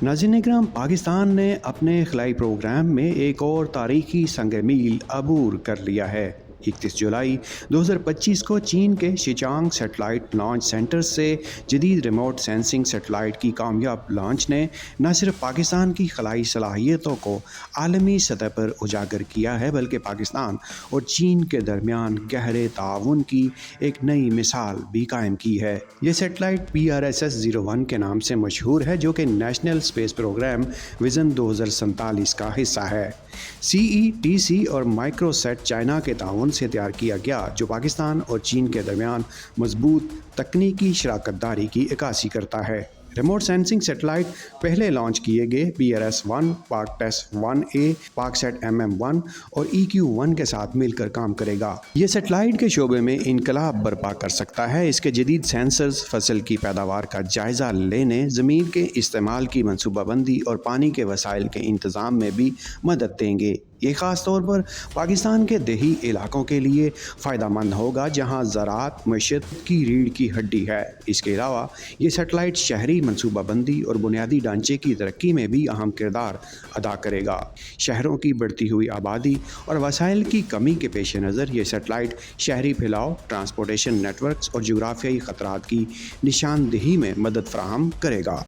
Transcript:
नाज़रीन इकराम, पाकिस्तान ने अपने खलाई प्रोग्राम में एक और तारीखी संग मील अबूर कर लिया है। 31 जुलाई 2025 को चीन के शिचांग सेटेलाइट लॉन्च सेंटर से जदीद रिमोट सेंसिंग सेटेलाइट की कामयाब लॉन्च ने न सिर्फ पाकिस्तान की खलाई सलाहियतों को आलमी सतह पर उजागर किया है, बल्कि पाकिस्तान और चीन के दरमियान गहरे ताउन की एक नई मिसाल भी कायम की है। ये सेटेलाइट PRSS-01 के नाम से मशहूर है, जो कि नेशनल स्पेस प्रोग्राम विज़न 2047 का हिस्सा है। CETC और माइक्रोसेट चाइना के ताउन से तैयार किया गया, जो पाकिस्तान और चीन के दरमियान मजबूत तकनीकी शराकतदारी की अक्कासी करता है। रिमोट सेंसिंग सेटेलाइट पहले लॉन्च किए गए PRS-1, PARKTES-1A, PARKSAT MM-1 और EQ-1 के साथ मिलकर काम करेगा। ये सेटेलाइट के शोबे में इनकलाब बर्पा कर सकता है। इसके जदीद सेंसर्स फसल की पैदावार का जायज़ा लेने, ज़मीन के इस्तेमाल की मनसूबाबंदी और पानी के वसाइल के इंतज़ाम में भी मदद देंगे। ये ख़ास तौर पर पाकिस्तान के देही इलाकों के लिए फ़ायदा मंद होगा, जहाँ ज़राअत मईशत की रीढ़ की हड्डी है। इसके अलावा ये सेटेलाइट शहरी मनसूबाबंदी और बुनियादी ढांचे की तरक्की में भी अहम किरदार अदा करेगा। शहरों की बढ़ती हुई आबादी और वसाइल की कमी के पेश नज़र ये सेटेलाइट शहरी फैलाव, ट्रांसपोर्टेशन नेटवर्क्स और जोग्राफियाई ख़तरात की निशानदेही में मदद फ़राहम करेगा।